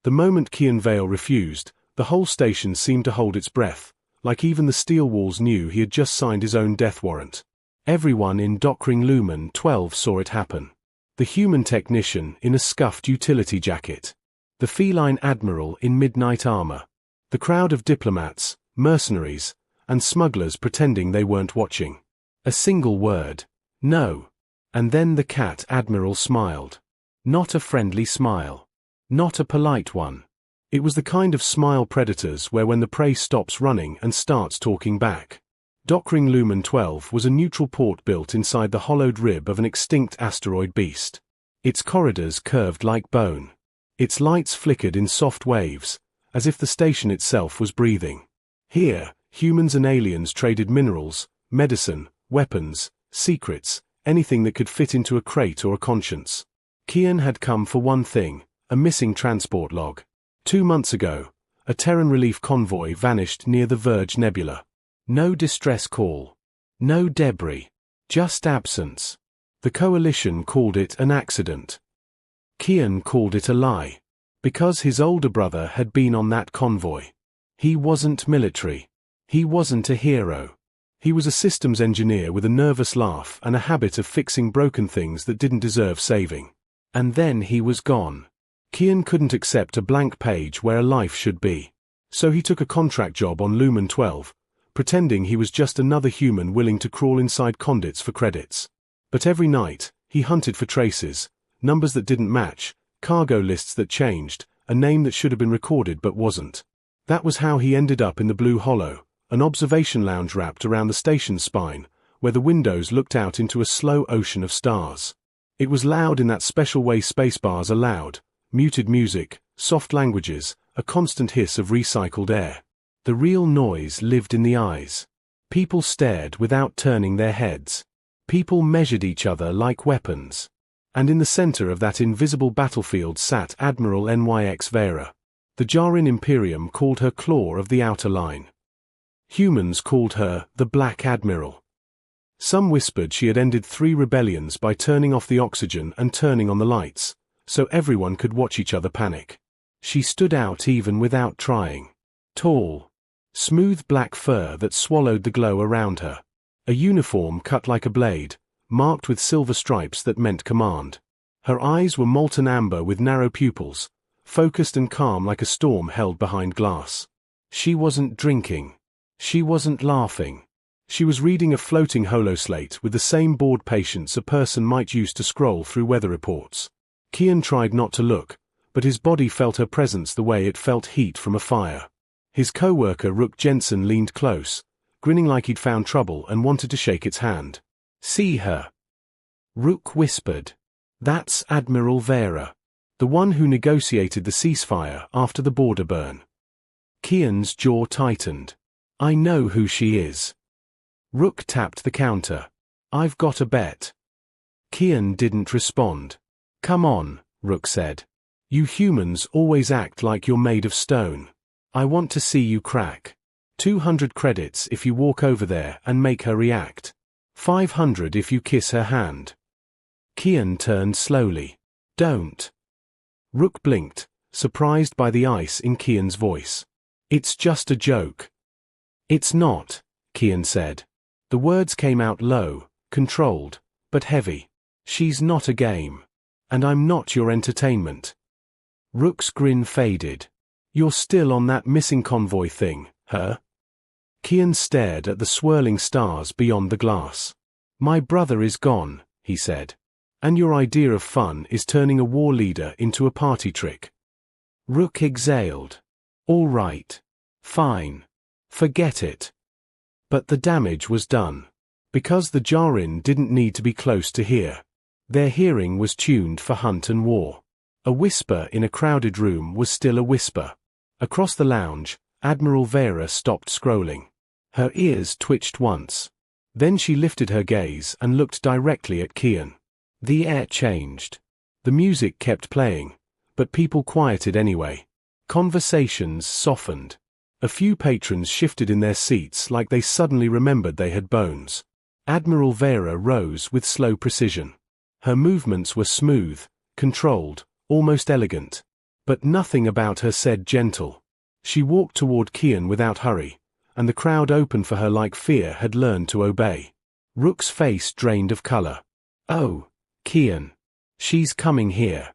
The moment Kian Vale refused, the whole station seemed to hold its breath, like even the steel walls knew he had just signed his own death warrant. Everyone in Dockring Lumen 12 saw it happen. The human technician in a scuffed utility jacket. The feline admiral in midnight armor. The crowd of diplomats, mercenaries, and smugglers pretending they weren't watching. A single word. No. And then the Cat Admiral smiled. Not a friendly smile. Not a polite one. It was the kind of smile predators where when the prey stops running and starts talking back. Dockring Lumen 12 was a neutral port built inside the hollowed rib of an extinct asteroid beast. Its corridors curved like bone. Its lights flickered in soft waves, as if the station itself was breathing. Here, humans and aliens traded minerals, medicine, weapons, secrets, anything that could fit into a crate or a conscience. Kian had come for one thing, a missing transport log. 2 months ago, a Terran relief convoy vanished near the Verge Nebula. No distress call. No debris. Just absence. The Coalition called it an accident. Kian called it a lie. Because his older brother had been on that convoy. He wasn't military. He wasn't a hero. He was a systems engineer with a nervous laugh and a habit of fixing broken things that didn't deserve saving. And then he was gone. Kian couldn't accept a blank page where a life should be. So he took a contract job on Lumen 12, pretending he was just another human willing to crawl inside conduits for credits. But every night, he hunted for traces, numbers that didn't match, cargo lists that changed, a name that should have been recorded but wasn't. That was how he ended up in the Blue Hollow, an observation lounge wrapped around the station's spine, where the windows looked out into a slow ocean of stars. It was loud in that special way spacebars are loud, muted music, soft languages, a constant hiss of recycled air. The real noise lived in the eyes. People stared without turning their heads. People measured each other like weapons. And in the center of that invisible battlefield sat Admiral Nyx Vera. The Jarin Imperium called her Claw of the Outer Line. Humans called her the Black Admiral. Some whispered she had ended 3 rebellions by turning off the oxygen and turning on the lights, so everyone could watch each other panic. She stood out even without trying. Tall. Smooth black fur that swallowed the glow around her. A uniform cut like a blade, marked with silver stripes that meant command. Her eyes were molten amber with narrow pupils, focused and calm like a storm held behind glass. She wasn't drinking. She wasn't laughing. She was reading a floating holoslate with the same bored patience a person might use to scroll through weather reports. Kian tried not to look, but his body felt her presence the way it felt heat from a fire. His co-worker Rook Jensen leaned close, grinning like he'd found trouble and wanted to shake its hand. See her. Rook whispered. That's Admiral Vera, the one who negotiated the ceasefire after the border burn. Kian's jaw tightened. I know who she is. Rook tapped the counter. I've got a bet. Kian didn't respond. Come on, Rook said. You humans always act like you're made of stone. I want to see you crack. 200 credits if you walk over there and make her react. 500 if you kiss her hand. Kian turned slowly. Don't. Rook blinked, surprised by the ice in Kian's voice. It's just a joke. It's not, Kian said. The words came out low, controlled, but heavy. She's not a game. And I'm not your entertainment. Rook's grin faded. You're still on that missing convoy thing, huh? Kian stared at the swirling stars beyond the glass. My brother is gone, he said. And your idea of fun is turning a war leader into a party trick. Rook exhaled. All right. Fine. Forget it. But the damage was done. Because the Jarin didn't need to be close to hear. Their hearing was tuned for hunt and war. A whisper in a crowded room was still a whisper. Across the lounge, Admiral Vera stopped scrolling. Her ears twitched once. Then she lifted her gaze and looked directly at Kian. The air changed. The music kept playing, but people quieted anyway. Conversations softened. A few patrons shifted in their seats like they suddenly remembered they had bones. Admiral Vera rose with slow precision. Her movements were smooth, controlled, almost elegant. But nothing about her said gentle. She walked toward Kian without hurry, and the crowd opened for her like fear had learned to obey. Rook's face drained of color. "Oh, Kian. She's coming here."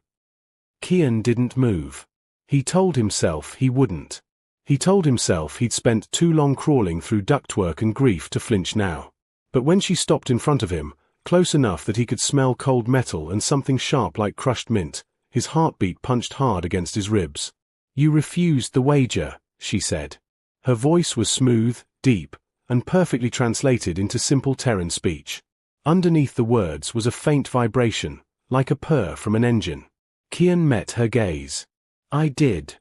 Kian didn't move. He told himself he wouldn't. He told himself he'd spent too long crawling through ductwork and grief to flinch now. But when she stopped in front of him, close enough that he could smell cold metal and something sharp like crushed mint, his heartbeat punched hard against his ribs. "You refused the wager," she said. Her voice was smooth, deep, and perfectly translated into simple Terran speech. Underneath the words was a faint vibration, like a purr from an engine. Kian met her gaze. "I did."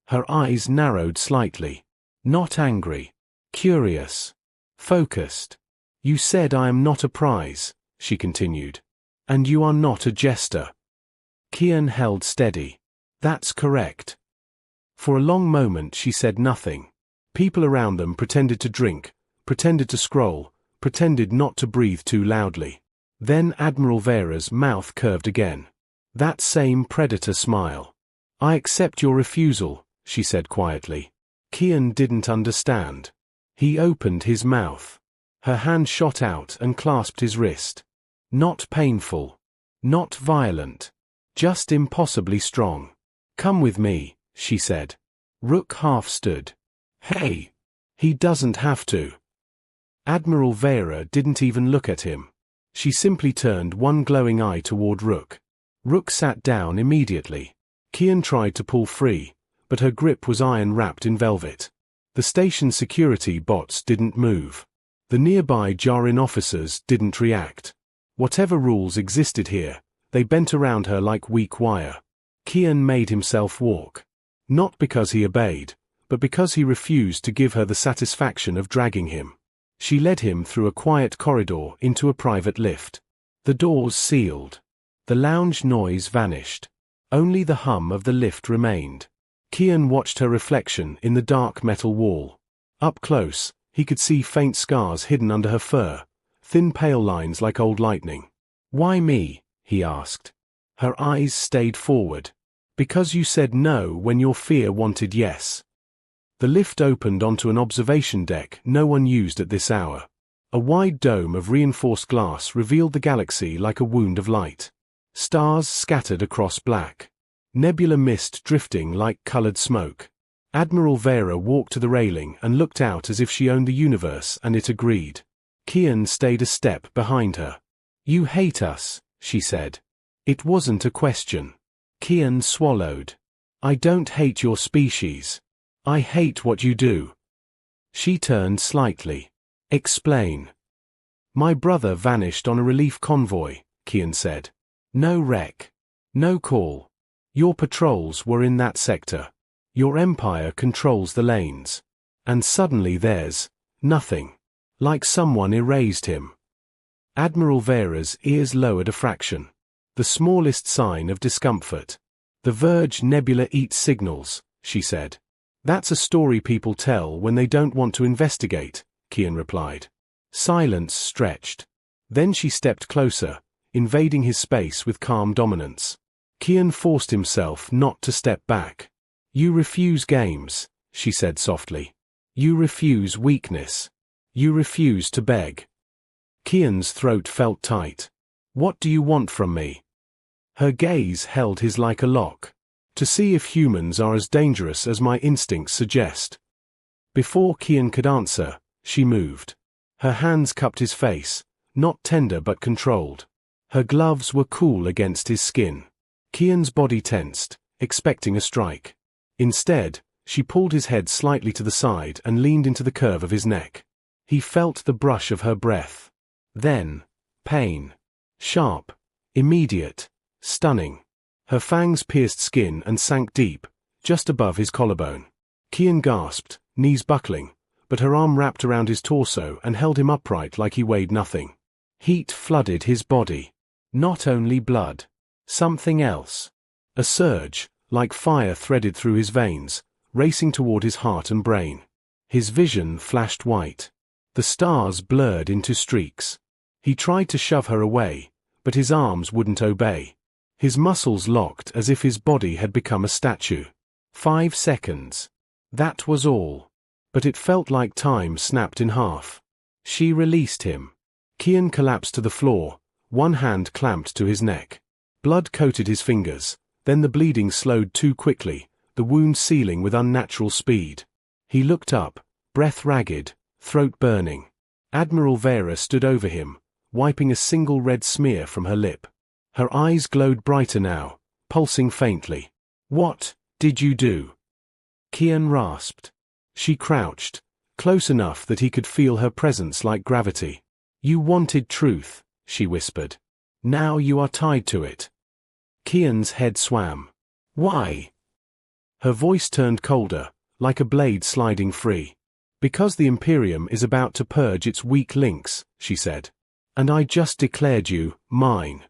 Her eyes narrowed slightly. Not angry. Curious. Focused. "You said I am not a prize," she continued. "And you are not a jester." Kian held steady. "That's correct." For a long moment she said nothing. People around them pretended to drink, pretended to scroll, pretended not to breathe too loudly. Then Admiral Vera's mouth curved again. That same predator smile. "I accept your refusal," she said quietly. Kian didn't understand. He opened his mouth. Her hand shot out and clasped his wrist. Not painful. Not violent. Just impossibly strong. "Come with me," she said. Rook half stood. "Hey! He doesn't have to." Admiral Vera didn't even look at him. She simply turned one glowing eye toward Rook. Rook sat down immediately. Kian tried to pull free, but her grip was iron wrapped in velvet. The station security bots didn't move. The nearby Jarin officers didn't react. Whatever rules existed here, they bent around her like weak wire. Kian made himself walk. Not because he obeyed, but because he refused to give her the satisfaction of dragging him. She led him through a quiet corridor into a private lift. The doors sealed. The lounge noise vanished. Only the hum of the lift remained. Kian watched her reflection in the dark metal wall. Up close, he could see faint scars hidden under her fur, thin pale lines like old lightning. "Why me?" he asked. Her eyes stayed forward. "Because you said no when your fear wanted yes." The lift opened onto an observation deck no one used at this hour. A wide dome of reinforced glass revealed the galaxy like a wound of light. Stars scattered across black. Nebula mist drifting like colored smoke. Admiral Vera walked to the railing and looked out as if she owned the universe and it agreed. Kian stayed a step behind her. "You hate us," she said. It wasn't a question. Kian swallowed. "I don't hate your species. I hate what you do." She turned slightly. "Explain." "My brother vanished on a relief convoy," Kian said. "No wreck. No call. Your patrols were in that sector. Your empire controls the lanes. And suddenly there's nothing. Like someone erased him." Admiral Vera's ears lowered a fraction. The smallest sign of discomfort. "The Verge Nebula eats signals," she said. "That's a story people tell when they don't want to investigate," Kian replied. Silence stretched. Then she stepped closer, invading his space with calm dominance. Kian forced himself not to step back. "You refuse games," she said softly. "You refuse weakness. You refuse to beg." Kian's throat felt tight. "What do you want from me?" Her gaze held his like a lock. "To see if humans are as dangerous as my instincts suggest." Before Kian could answer, she moved. Her hands cupped his face, not tender but controlled. Her gloves were cool against his skin. Kian's body tensed, expecting a strike. Instead, she pulled his head slightly to the side and leaned into the curve of his neck. He felt the brush of her breath. Then, pain. Sharp, immediate, stunning. Her fangs pierced skin and sank deep, just above his collarbone. Kian gasped, knees buckling, but her arm wrapped around his torso and held him upright like he weighed nothing. Heat flooded his body. Not only blood. Something else. A surge, like fire threaded through his veins, racing toward his heart and brain. His vision flashed white. The stars blurred into streaks. He tried to shove her away, but his arms wouldn't obey. His muscles locked as if his body had become a statue. 5 seconds. That was all. But it felt like time snapped in half. She released him. Kian collapsed to the floor, one hand clamped to his neck. Blood coated his fingers, then the bleeding slowed too quickly, the wound sealing with unnatural speed. He looked up, breath ragged, throat burning. Admiral Vera stood over him, wiping a single red smear from her lip. Her eyes glowed brighter now, pulsing faintly. "What did you do?" Kian rasped. She crouched, close enough that he could feel her presence like gravity. "You wanted truth," she whispered. "Now you are tied to it." Kian's head swam. "Why?" Her voice turned colder, like a blade sliding free. "Because the Imperium is about to purge its weak links," she said. "And I just declared you mine."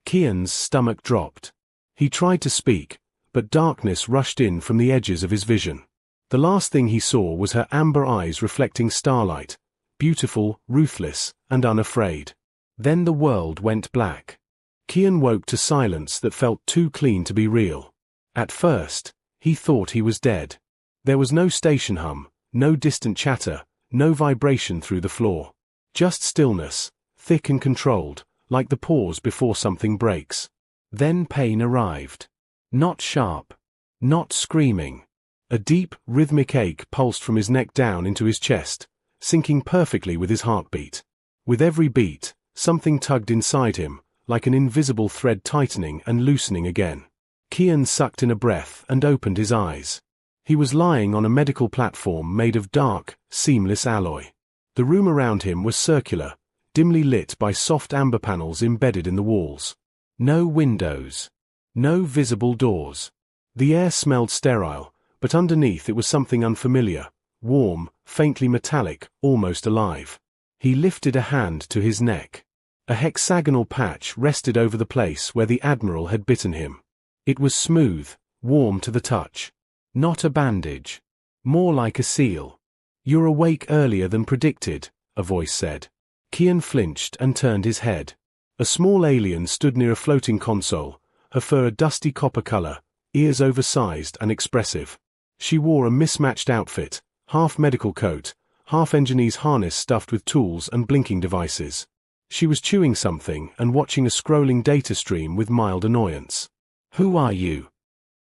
Kian's stomach dropped. He tried to speak, but darkness rushed in from the edges of his vision. The last thing he saw was her amber eyes reflecting starlight, beautiful, ruthless, and unafraid. Then the world went black. Kian woke to silence that felt too clean to be real. At first, he thought he was dead. There was no station hum, no distant chatter, no vibration through the floor. Just stillness, thick and controlled, like the pause before something breaks. Then pain arrived. Not sharp. Not screaming. A deep, rhythmic ache pulsed from his neck down into his chest, syncing perfectly with his heartbeat. With every beat, something tugged inside him, like an invisible thread tightening and loosening again. Kian sucked in a breath and opened his eyes. He was lying on a medical platform made of dark, seamless alloy. The room around him was circular, dimly lit by soft amber panels embedded in the walls. No windows. No visible doors. The air smelled sterile, but underneath it was something unfamiliar, warm, faintly metallic, almost alive. He lifted a hand to his neck. A hexagonal patch rested over the place where the Admiral had bitten him. It was smooth, warm to the touch. Not a bandage. More like a seal. "You're awake earlier than predicted," a voice said. Kian flinched and turned his head. A small alien stood near a floating console, her fur a dusty copper color, ears oversized and expressive. She wore a mismatched outfit, half medical coat, half engineer's harness stuffed with tools and blinking devices. She was chewing something and watching a scrolling data stream with mild annoyance. "Who are you?"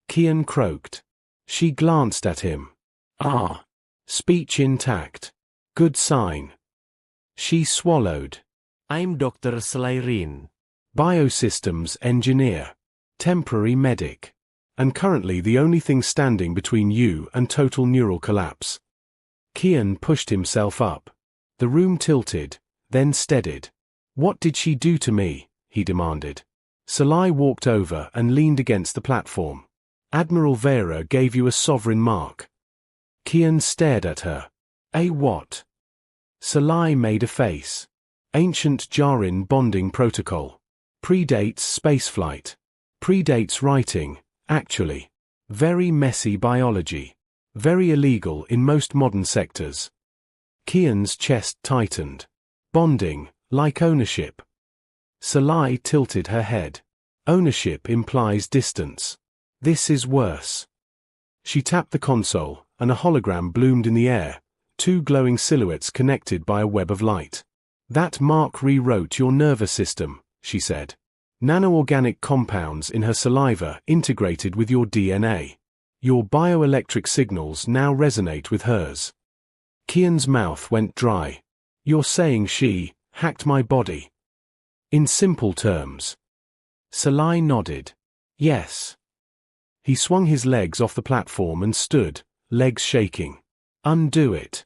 Kian croaked. She glanced at him. "Ah." Speech intact. Good sign. She swallowed. "I'm Dr. Slyrine. Biosystems engineer. Temporary medic. And currently the only thing standing between you and total neural collapse." Kian pushed himself up. The room tilted, then steadied. "What did she do to me?" he demanded. Salai walked over and leaned against the platform. "Admiral Vera gave you a sovereign mark." Kian stared at her. "A what?" Salai made a face. "Ancient Jarin bonding protocol. Predates spaceflight. Predates writing, actually. Very messy biology. Very illegal in most modern sectors." Kian's chest tightened. "Bonding, like ownership." Salai tilted her head. "Ownership implies distance. This is worse." She tapped the console, and a hologram bloomed in the air, two glowing silhouettes connected by a web of light. "That mark rewrote your nervous system," she said. "Nanoorganic compounds in her saliva integrated with your DNA. Your bioelectric signals now resonate with hers." Kian's mouth went dry. "You're saying she hacked my body?" "In simple terms." Salai nodded. "Yes." He swung his legs off the platform and stood, legs shaking. "Undo it."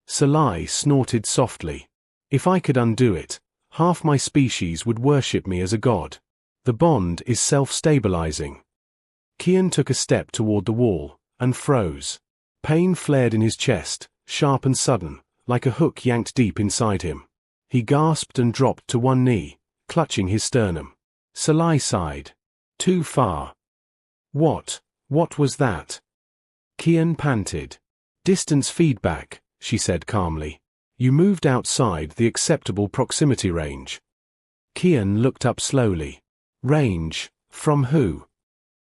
Salai snorted softly. "If I could undo it, half my species would worship me as a god. The bond is self-stabilizing." Kian took a step toward the wall, and froze. Pain flared in his chest, sharp and sudden, like a hook yanked deep inside him. He gasped and dropped to one knee, clutching his sternum. Salai sighed. "Too far." What was that?" Kian panted. "Distance feedback," she said calmly. "You moved outside the acceptable proximity range." Kian looked up slowly. Range, from who?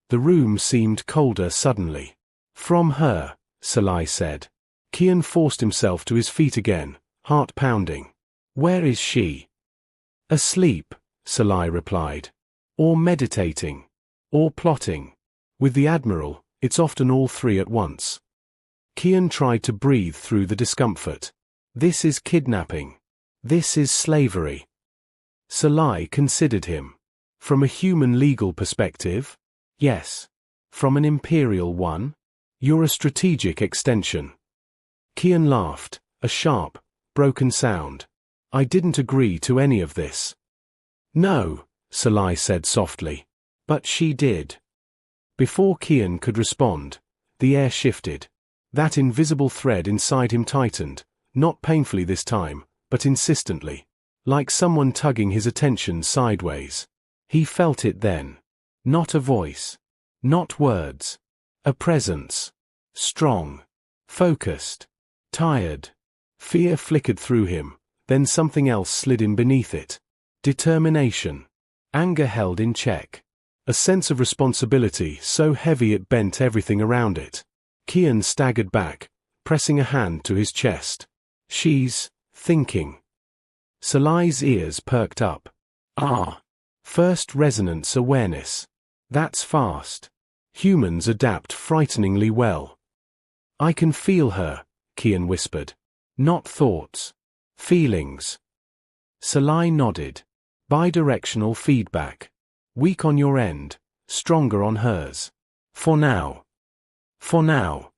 The room seemed colder suddenly. From her, Salai said. Kian forced himself to his feet again, heart pounding. Where is she? Asleep, Salai replied. Or meditating. Or plotting. With the Admiral, it's often all three at once. Kian tried to breathe through the discomfort. This is kidnapping. This is slavery. Salai considered him. From a human legal perspective? Yes. From an imperial one? You're a strategic extension. Kian laughed, a sharp, broken sound. I didn't agree to any of this. No, Salai said softly. But she did. Before Kian could respond, the air shifted. That invisible thread inside him tightened, not painfully this time, but insistently, like someone tugging his attention sideways. He felt it then. Not a voice. Not words. A presence. Strong. Focused. Tired. Fear flickered through him, then something else slid in beneath it. Determination. Anger held in check. A sense of responsibility so heavy it bent everything around it. Kian staggered back, pressing a hand to his chest. She's thinking. Salai's ears perked up. Ah. First resonance awareness. That's fast. Humans adapt frighteningly well. I can feel her, Kian whispered. Not thoughts. Feelings. Salai nodded. Bidirectional feedback. Weak on your end, stronger on hers. For now. For now.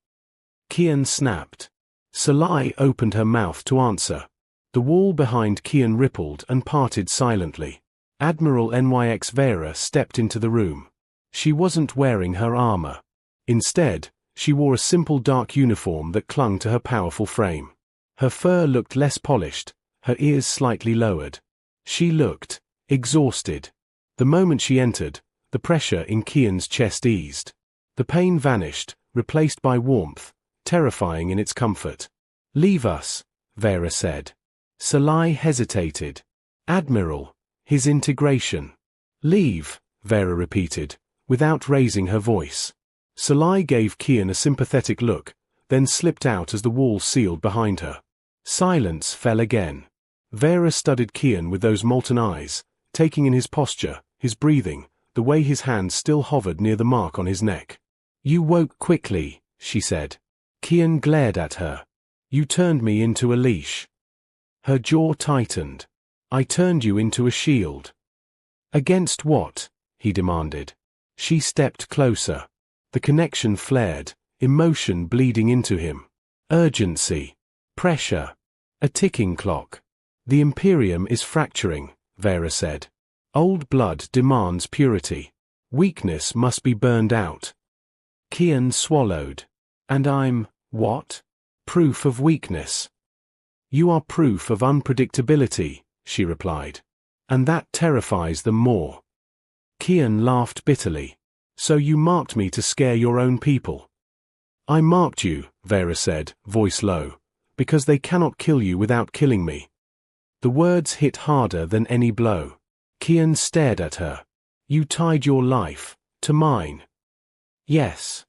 Kian snapped. Salai opened her mouth to answer. The wall behind Kian rippled and parted silently. Admiral NYX Vera stepped into the room. She wasn't wearing her armor. Instead, she wore a simple dark uniform that clung to her powerful frame. Her fur looked less polished, her ears slightly lowered. She looked exhausted. The moment she entered, the pressure in Kian's chest eased. The pain vanished, replaced by warmth, terrifying in its comfort. Leave us, Vera said. Salai hesitated. Admiral, his integration. Leave, Vera repeated, without raising her voice. Salai gave Kian a sympathetic look, then slipped out as the wall sealed behind her. Silence fell again. Vera studied Kian with those molten eyes, taking in his posture, his breathing, the way his hand still hovered near the mark on his neck. You woke quickly, she said. Kian glared at her. You turned me into a leash. Her jaw tightened. I turned you into a shield. Against what? He demanded. She stepped closer. The connection flared, emotion bleeding into him. Urgency. Pressure. A ticking clock. The Imperium is fracturing, Vera said. Old blood demands purity. Weakness must be burned out. Kian swallowed. And I'm, what? Proof of weakness. You are proof of unpredictability, she replied. And that terrifies them more. Kian laughed bitterly. So you marked me to scare your own people. I marked you, Vera said, voice low, because they cannot kill you without killing me. The words hit harder than any blow. Kian stared at her. You tied your life to mine. Yes.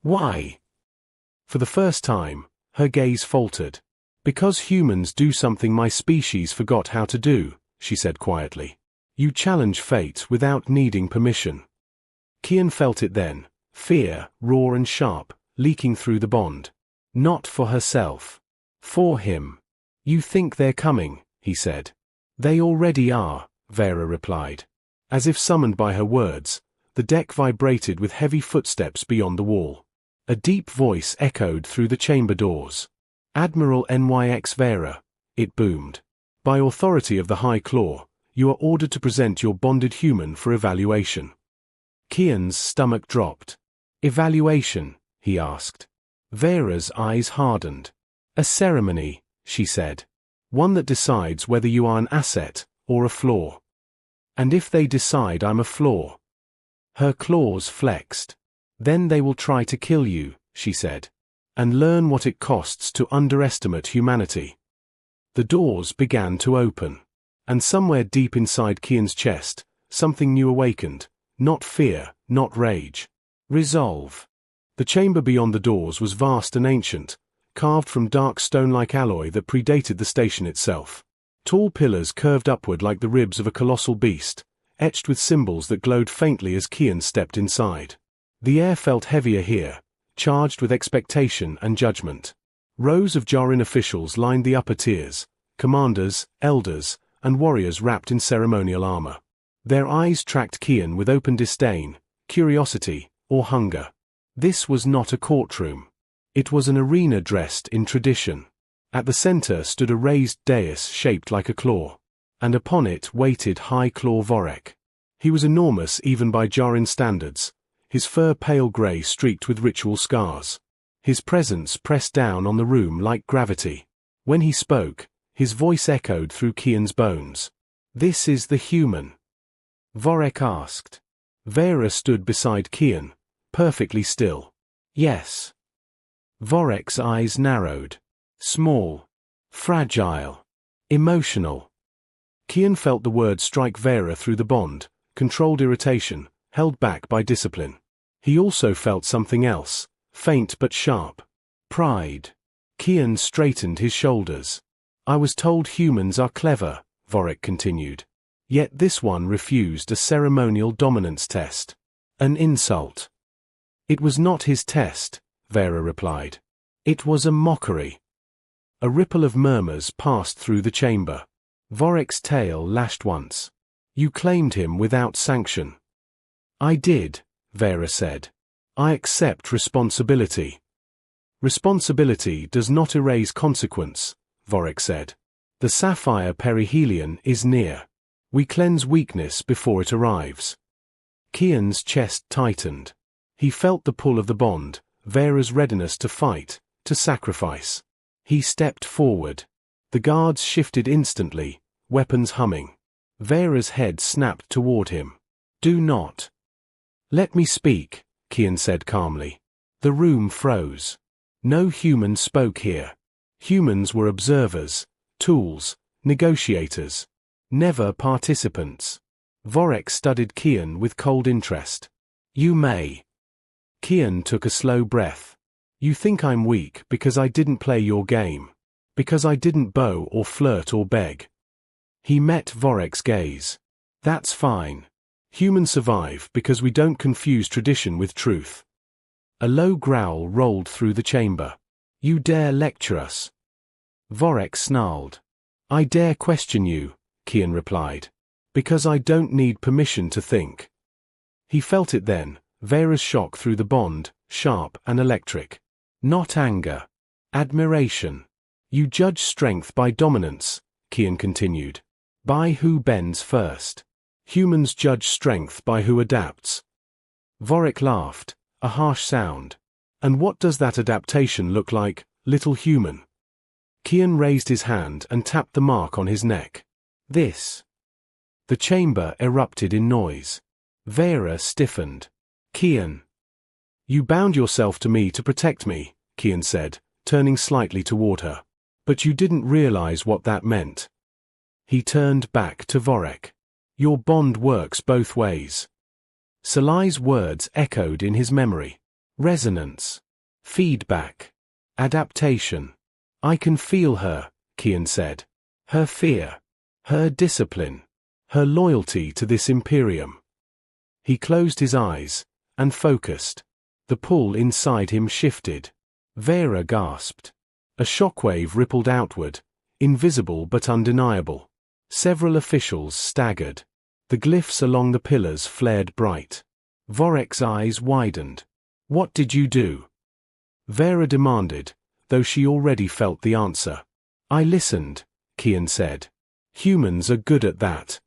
Why? For the first time, her gaze faltered. Because humans do something my species forgot how to do, she said quietly. You challenge fate without needing permission. Kian felt it then, fear, raw and sharp, leaking through the bond. Not for herself. For him. You think they're coming, he said. They already are, Vera replied. As if summoned by her words, the deck vibrated with heavy footsteps beyond the wall. A deep voice echoed through the chamber doors. Admiral NYX Vera, it boomed. By authority of the High Claw, you are ordered to present your bonded human for evaluation. Kian's stomach dropped. Evaluation, he asked. Vera's eyes hardened. A ceremony, she said. One that decides whether you are an asset or a flaw. And if they decide I'm a flaw? Her claws flexed. Then they will try to kill you, she said. And learn what it costs to underestimate humanity. The doors began to open. And somewhere deep inside Kian's chest, something new awakened. Not fear, not rage. Resolve. The chamber beyond the doors was vast and ancient, carved from dark stone-like alloy that predated the station itself. Tall pillars curved upward like the ribs of a colossal beast, etched with symbols that glowed faintly as Kian stepped inside. The air felt heavier here, charged with expectation and judgment. Rows of Jarin officials lined the upper tiers, commanders, elders, and warriors wrapped in ceremonial armor. Their eyes tracked Kian with open disdain, curiosity, or hunger. This was not a courtroom. It was an arena dressed in tradition. At the center stood a raised dais shaped like a claw, and upon it waited High Claw Vorek. He was enormous even by Jarin standards, his fur pale gray streaked with ritual scars. His presence pressed down on the room like gravity. When he spoke, his voice echoed through Kian's bones. "This is the human?" Vorek asked. Vera stood beside Kian, perfectly still. "Yes." Vorek's eyes narrowed. Small. Fragile. Emotional. Kian felt the word strike Vera through the bond, controlled irritation, held back by discipline. He also felt something else, faint but sharp. Pride. Kian straightened his shoulders. "I was told humans are clever," Vorek continued. Yet this one refused a ceremonial dominance test. An insult. "It was not his test," Vera replied. "It was a mockery." A ripple of murmurs passed through the chamber. Vorek's tail lashed once. "You claimed him without sanction." "I did," Vera said. "I accept responsibility." "Responsibility does not erase consequence," Vorek said. "The sapphire perihelion is near. We cleanse weakness before it arrives." Kian's chest tightened. He felt the pull of the bond, Vera's readiness to fight, to sacrifice. He stepped forward. The guards shifted instantly, weapons humming. Vera's head snapped toward him. "Do not." "Let me speak," Kian said calmly. The room froze. No human spoke here. Humans were observers, tools, negotiators. Never participants. Vorek studied Kian with cold interest. "You may." Kian took a slow breath. "You think I'm weak because I didn't play your game. Because I didn't bow or flirt or beg." He met Vorek's gaze. "That's fine. Humans survive because we don't confuse tradition with truth." A low growl rolled through the chamber. "You dare lecture us?" Vorek snarled. "I dare question you," Kian replied. "Because I don't need permission to think." He felt it then, Vera's shock through the bond, sharp and electric. Not anger. Admiration. "You judge strength by dominance," Kian continued. "By who bends first. Humans judge strength by who adapts." Vorek laughed, a harsh sound. "And what does that adaptation look like, little human?" Kian raised his hand and tapped the mark on his neck. "This." The chamber erupted in noise. Vera stiffened. "Kian." "You bound yourself to me to protect me," Kian said, turning slightly toward her. "But you didn't realize what that meant." He turned back to Vorek. "Your bond works both ways." Salai's words echoed in his memory. Resonance. Feedback. Adaptation. "I can feel her," Kian said. "Her fear. Her discipline. Her loyalty to this Imperium." He closed his eyes, and focused. The pull inside him shifted. Vera gasped. A shockwave rippled outward, invisible but undeniable. Several officials staggered. The glyphs along the pillars flared bright. Vorek's eyes widened. "What did you do?" Vera demanded, though she already felt the answer. "I listened," Kian said. "Humans are good at that."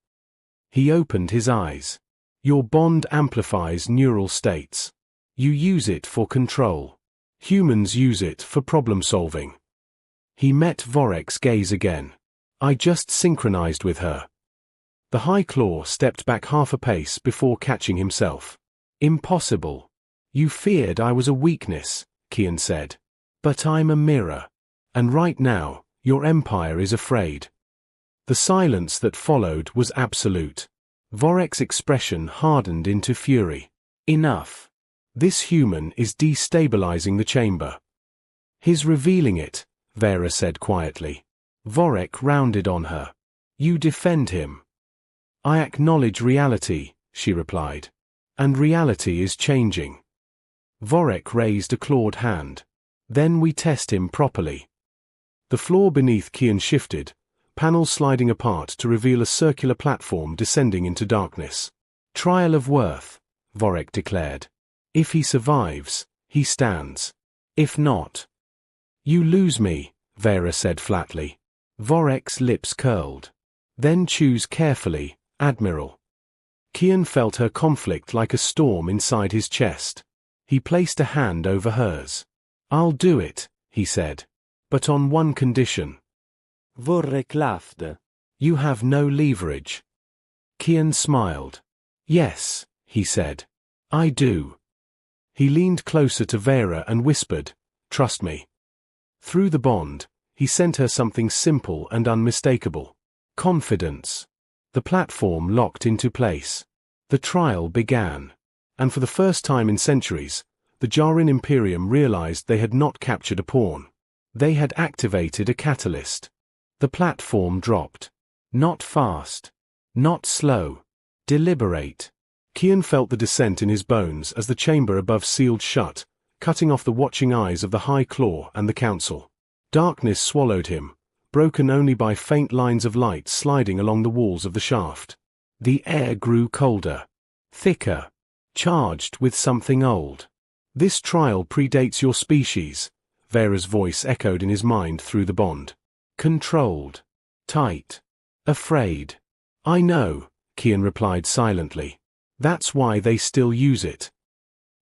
He opened his eyes. "Your bond amplifies neural states. You use it for control. Humans use it for problem-solving." He met Vorek's gaze again. "I just synchronized with her." The High Claw stepped back half a pace before catching himself. "Impossible. You feared I was a weakness," Kian said. "But I'm a mirror. And right now, your empire is afraid." The silence that followed was absolute. Vorek's expression hardened into fury. Enough. This human is destabilizing the chamber. He's revealing it, Vera said quietly. Vorek rounded on her. You defend him. I acknowledge reality, she replied. And reality is changing. Vorek raised a clawed hand. Then we test him properly. The floor beneath Kian shifted, panels sliding apart to reveal a circular platform descending into darkness. Trial of worth, Vorek declared. If he survives, he stands. If not. You lose me, Vera said flatly. Vorek's lips curled. Then choose carefully, Admiral. Kian felt her conflict like a storm inside his chest. He placed a hand over hers. I'll do it, he said. But on one condition. Vorek laughed. You have no leverage. Kian smiled. Yes, he said. I do. He leaned closer to Vera and whispered, trust me. Through the bond, he sent her something simple and unmistakable. Confidence. The platform locked into place. The trial began. And for the first time in centuries, the Jarin Imperium realized they had not captured a pawn. They had activated a catalyst. The platform dropped. Not fast. Not slow. Deliberate. Kian felt the descent in his bones as the chamber above sealed shut, cutting off the watching eyes of the High Claw and the Council. Darkness swallowed him, broken only by faint lines of light sliding along the walls of the shaft. The air grew colder. Thicker. Charged with something old. This trial predates your species, Vera's voice echoed in his mind through the bond. Controlled. Tight. Afraid. I know, Kian replied silently. That's why they still use it.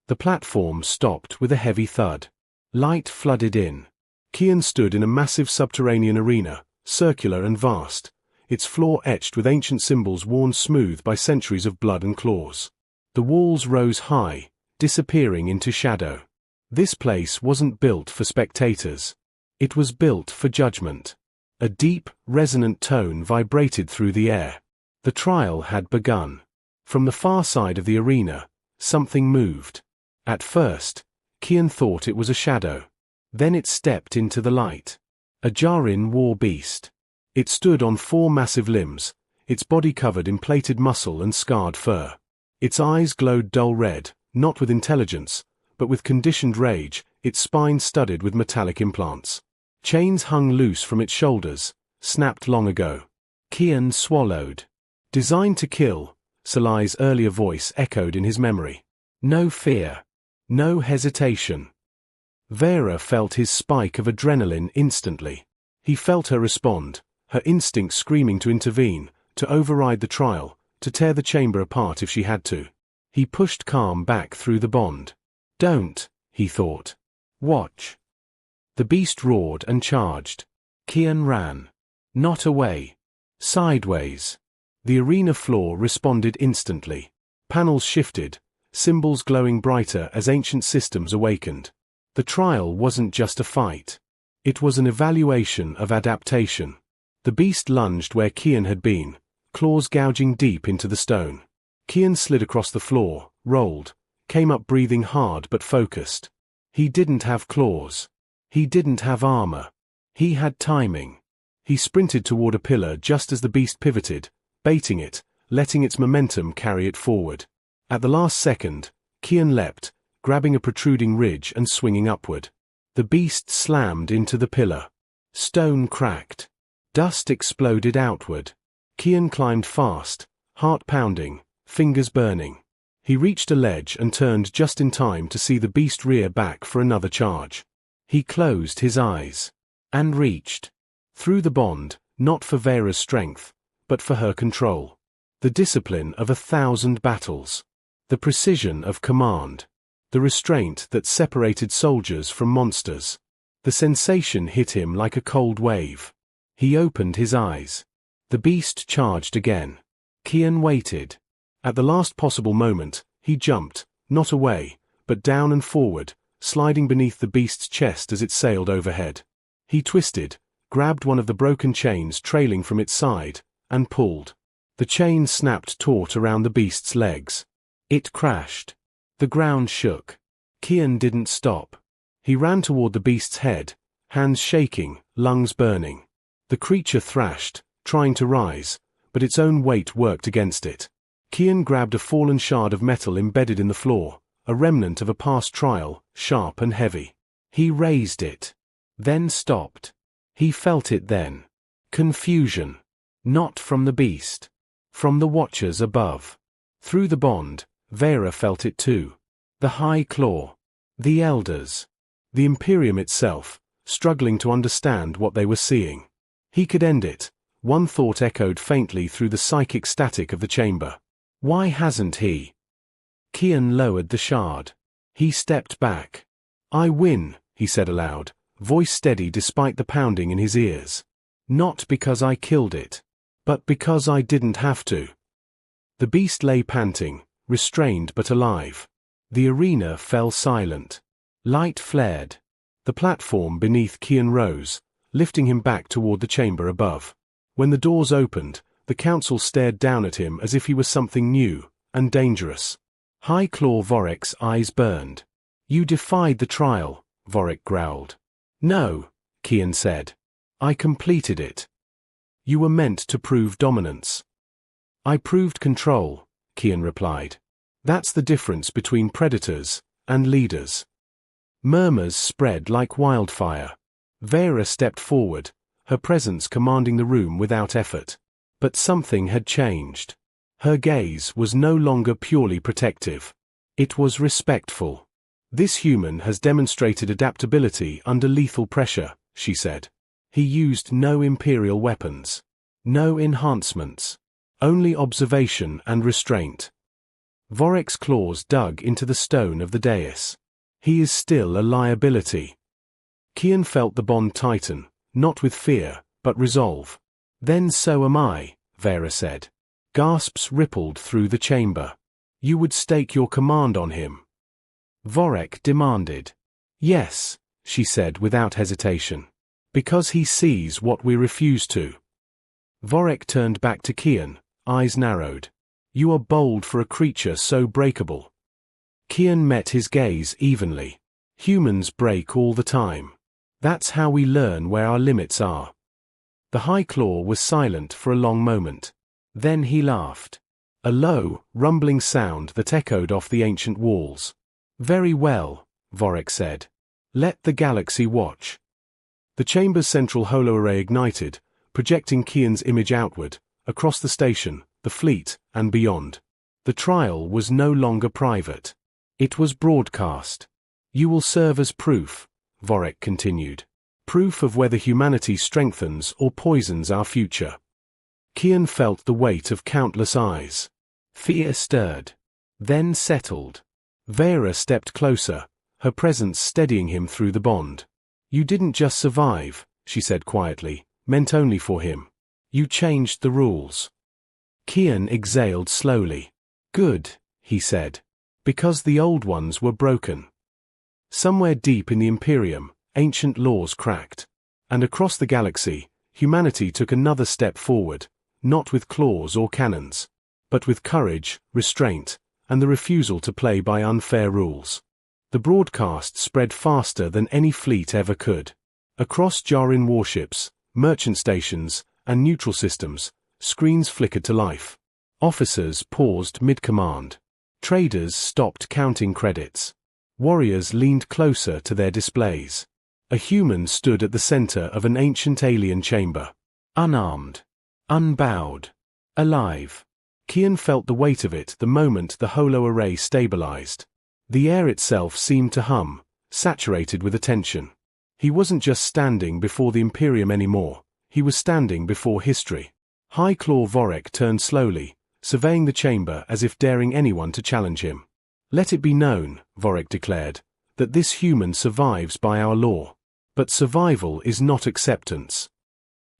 The platform stopped with a heavy thud. Light flooded in. Kian stood in a massive subterranean arena, circular and vast, its floor etched with ancient symbols worn smooth by centuries of blood and claws. The walls rose high, disappearing into shadow. This place wasn't built for spectators. It was built for judgment. A deep, resonant tone vibrated through the air. The trial had begun. From the far side of the arena, something moved. At first, Kian thought it was a shadow. Then it stepped into the light. A Jarin war beast. It stood on 4 massive limbs, its body covered in plated muscle and scarred fur. Its eyes glowed dull red, not with intelligence, but with conditioned rage, its spine studded with metallic implants. Chains hung loose from its shoulders, snapped long ago. Kian swallowed. Designed to kill, Salai's earlier voice echoed in his memory. No fear. No hesitation. Vera felt his spike of adrenaline instantly. He felt her respond, her instinct screaming to intervene, to override the trial, to tear the chamber apart if she had to. He pushed calm back through the bond. Don't, he thought. Watch. The beast roared and charged. Kian ran. Not away. Sideways. The arena floor responded instantly. Panels shifted, symbols glowing brighter as ancient systems awakened. The trial wasn't just a fight. It was an evaluation of adaptation. The beast lunged where Kian had been, claws gouging deep into the stone. Kian slid across the floor, rolled, came up breathing hard but focused. He didn't have claws. He didn't have armor. He had timing. He sprinted toward a pillar just as the beast pivoted, baiting it, letting its momentum carry it forward. At the last second, Kian leapt, grabbing a protruding ridge and swinging upward. The beast slammed into the pillar. Stone cracked. Dust exploded outward. Kian climbed fast, heart pounding, fingers burning. He reached a ledge and turned just in time to see the beast rear back for another charge. He closed his eyes. And reached. Through the bond, not for Vera's strength, but for her control. The discipline of 1,000 battles. The precision of command. The restraint that separated soldiers from monsters. The sensation hit him like a cold wave. He opened his eyes. The beast charged again. Kian waited. At the last possible moment, he jumped, not away, but down and forward, sliding beneath the beast's chest as it sailed overhead. He twisted, grabbed one of the broken chains trailing from its side, and pulled. The chain snapped taut around the beast's legs. It crashed. The ground shook. Kian didn't stop. He ran toward the beast's head, hands shaking, lungs burning. The creature thrashed, trying to rise, but its own weight worked against it. Kian grabbed a fallen shard of metal embedded in the floor, a remnant of a past trial, sharp and heavy. He raised it. Then stopped. He felt it then. Confusion. Not from the beast. From the watchers above. Through the bond, Vera felt it too. The High Claw. The Elders. The Imperium itself, struggling to understand what they were seeing. He could end it. One thought echoed faintly through the psychic static of the chamber. Why hasn't he? Kian lowered the shard. He stepped back. I win, he said aloud, voice steady despite the pounding in his ears. Not because I killed it, but because I didn't have to. The beast lay panting, restrained but alive. The arena fell silent. Light flared. The platform beneath Kian rose, lifting him back toward the chamber above. When the doors opened, the council stared down at him as if he was something new and dangerous. High Claw Vorek's eyes burned. You defied the trial, Vorek growled. No, Kian said. I completed it. You were meant to prove dominance. I proved control, Kian replied. That's the difference between predators and leaders. Murmurs spread like wildfire. Vera stepped forward, her presence commanding the room without effort. But something had changed. Her gaze was no longer purely protective. It was respectful. This human has demonstrated adaptability under lethal pressure, she said. He used no imperial weapons. No enhancements. Only observation and restraint. Vorek's claws dug into the stone of the dais. He is still a liability. Kian felt the bond tighten, not with fear, but resolve. Then so am I, Vera said. Gasps rippled through the chamber. You would stake your command on him. Vorek demanded. Yes, she said without hesitation. Because he sees what we refuse to. Vorek turned back to Kian, eyes narrowed. You are bold for a creature so breakable. Kian met his gaze evenly. Humans break all the time. That's how we learn where our limits are. The High Claw was silent for a long moment. Then he laughed. A low, rumbling sound that echoed off the ancient walls. Very well, Vorek said. Let the galaxy watch. The chamber's central holoarray ignited, projecting Kian's image outward, across the station, the fleet, and beyond. The trial was no longer private. It was broadcast. You will serve as proof, Vorek continued. Proof of whether humanity strengthens or poisons our future. Kian felt the weight of countless eyes. Fear stirred. Then settled. Vera stepped closer, her presence steadying him through the bond. You didn't just survive, she said quietly, meant only for him. You changed the rules. Kian exhaled slowly. Good, he said. Because the old ones were broken. Somewhere deep in the Imperium, ancient laws cracked. And across the galaxy, humanity took another step forward, not with claws or cannons, but with courage, restraint, and the refusal to play by unfair rules. The broadcast spread faster than any fleet ever could. Across Jarin warships, merchant stations, and neutral systems, screens flickered to life. Officers paused mid-command. Traders stopped counting credits. Warriors leaned closer to their displays. A human stood at the center of an ancient alien chamber. Unarmed. Unbowed. Alive. Kian felt the weight of it the moment the holo-array stabilized. The air itself seemed to hum, saturated with attention. He wasn't just standing before the Imperium anymore, he was standing before history. High Claw Vorek turned slowly, surveying the chamber as if daring anyone to challenge him. Let it be known, Vorek declared, that this human survives by our law. But survival is not acceptance.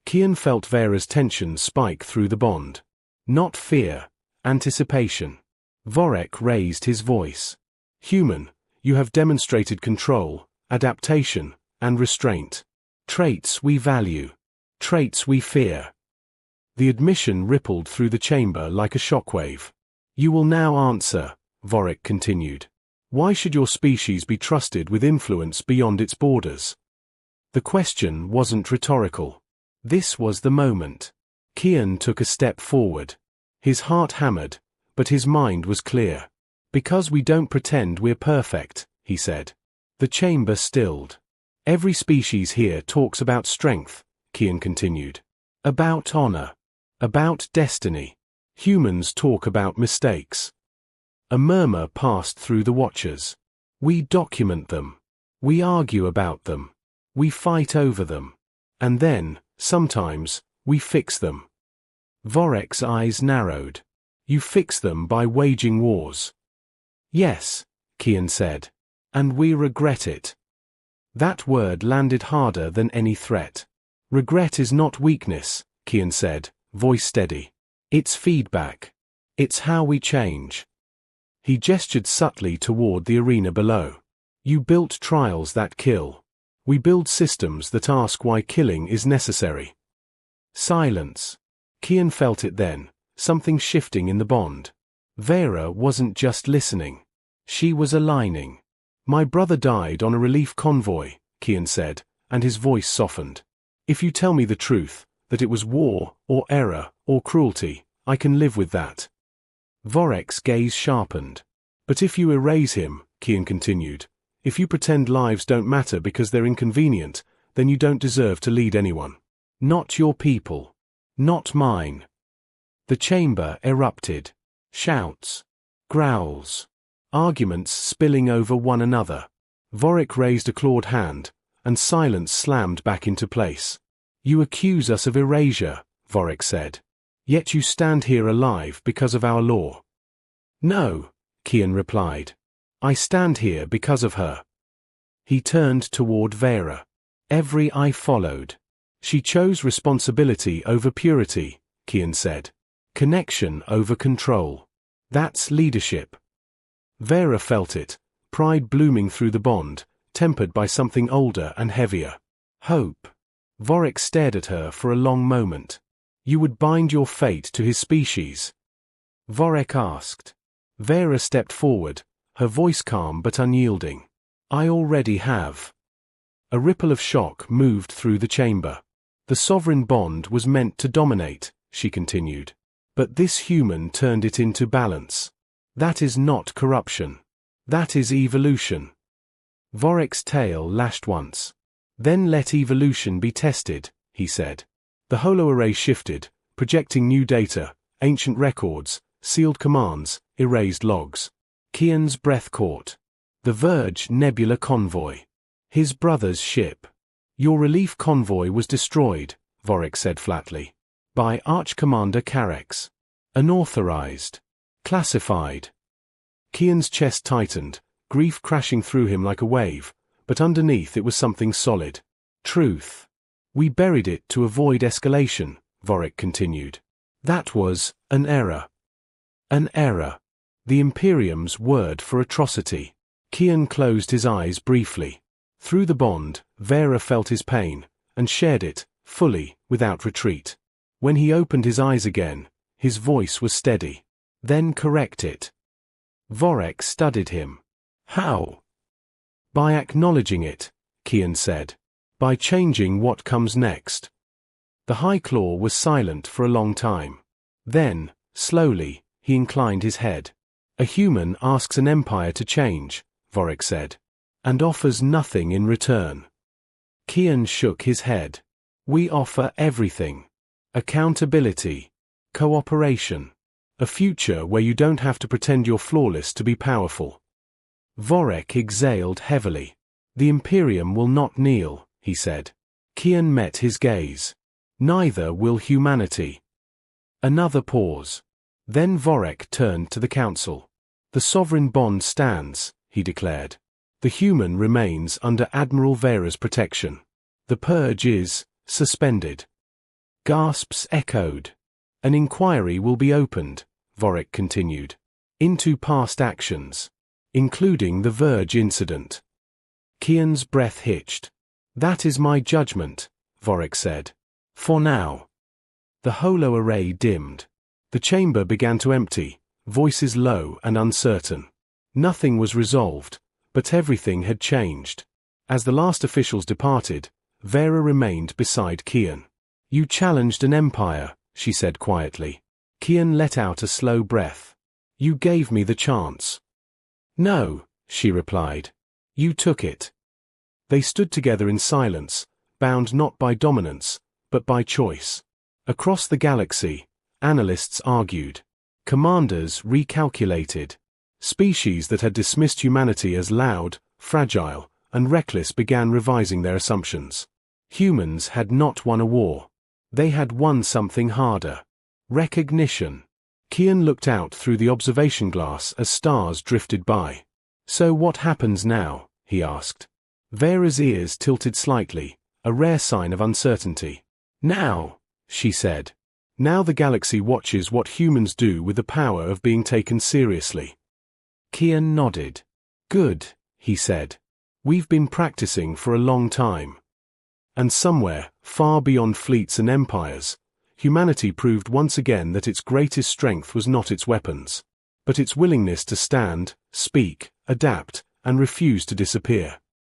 Kian felt Vera's tension spike through the bond. Not fear, anticipation. Vorek raised his voice. Human, you have demonstrated control, adaptation, and restraint. Traits we value. Traits we fear. The admission rippled through the chamber like a shockwave. You will now answer, Vorik continued. Why should your species be trusted with influence beyond its borders? The question wasn't rhetorical. This was the moment. Kian took a step forward. His heart hammered, but his mind was clear. Because we don't pretend we're perfect, he said. The chamber stilled. Every species here talks about strength, Kian continued. About honor. About destiny. Humans talk about mistakes. A murmur passed through the watchers. We document them. We argue about them. We fight over them. And then, sometimes, we fix them. Vorek's eyes narrowed. You fix them by waging wars. Yes, Kian said. And we regret it. That word landed harder than any threat. Regret is not weakness, Kian said, voice steady. It's feedback. It's how we change. He gestured subtly toward the arena below. You built trials that kill. We build systems that ask why killing is necessary. Silence. Kian felt it then, something shifting in the bond. Vera wasn't just listening. She was aligning. My brother died on a relief convoy, Kian said, and his voice softened. If you tell me the truth, that it was war, or error, or cruelty, I can live with that. Vorek's gaze sharpened. But if you erase him, Kian continued, if you pretend lives don't matter because they're inconvenient, then you don't deserve to lead anyone. Not your people. Not mine. The chamber erupted. Shouts. Growls. Arguments spilling over one another. Vorik raised a clawed hand, and silence slammed back into place. You accuse us of erasure, Vorik said. Yet you stand here alive because of our law. No, Kian replied. I stand here because of her. He turned toward Vera. Every eye followed. She chose responsibility over purity, Kian said. Connection over control. That's leadership. Vera felt it, pride blooming through the bond, tempered by something older and heavier. Hope. Vorik stared at her for a long moment. You would bind your fate to his species? Vorik asked. Vera stepped forward, her voice calm but unyielding. I already have. A ripple of shock moved through the chamber. The sovereign bond was meant to dominate, she continued. But this human turned it into balance. That is not corruption. That is evolution. Vorik's tail lashed once. Then let evolution be tested, he said. The holo-array shifted, projecting new data, ancient records, sealed commands, erased logs. Kian's breath caught. The Verge Nebula convoy. His brother's ship. Your relief convoy was destroyed, Vorik said flatly. By Arch-Commander Carex. Unauthorized. Classified. Kian's chest tightened, grief crashing through him like a wave, but underneath it was something solid. Truth. We buried it to avoid escalation, Vorik continued. That was an error. An error. The Imperium's word for atrocity. Kian closed his eyes briefly. Through the bond, Vera felt his pain, and shared it, fully, without retreat. When he opened his eyes again, his voice was steady. Then correct it. Vorik studied him. How? By acknowledging it, Kian said. By changing what comes next. The High Claw was silent for a long time. Then, slowly, he inclined his head. A human asks an empire to change, Vorik said, and offers nothing in return. Kian shook his head. We offer everything. Accountability. Cooperation. A future where you don't have to pretend you're flawless to be powerful. Vorik exhaled heavily. The Imperium will not kneel, he said. Kian met his gaze. Neither will humanity. Another pause. Then Vorik turned to the council. The sovereign bond stands, he declared. The human remains under Admiral Vera's protection. The purge is suspended. Gasps echoed. An inquiry will be opened, Vorik continued, into past actions, including the Verge incident. Kian's breath hitched. That is my judgment, Vorik said. For now. The holo array dimmed. The chamber began to empty, voices low and uncertain. Nothing was resolved, but everything had changed. As the last officials departed, Vera remained beside Kian. "You challenged an empire," she said quietly. Kian let out a slow breath. "You gave me the chance." "No," she replied. "You took it." They stood together in silence, bound not by dominance, but by choice. Across the galaxy, analysts argued. Commanders recalculated. Species that had dismissed humanity as loud, fragile, and reckless began revising their assumptions. Humans had not won a war. They had won something harder. Recognition. Kian looked out through the observation glass as stars drifted by. "So what happens now?" he asked. Vera's ears tilted slightly, a rare sign of uncertainty. "Now," she said. "Now the galaxy watches what humans do with the power of being taken seriously." Kian nodded. "Good," he said. "We've been practicing for a long time." And somewhere, far beyond fleets and empires, humanity proved once again that its greatest strength was not its weapons, but its willingness to stand, speak, adapt, and refuse to disappear.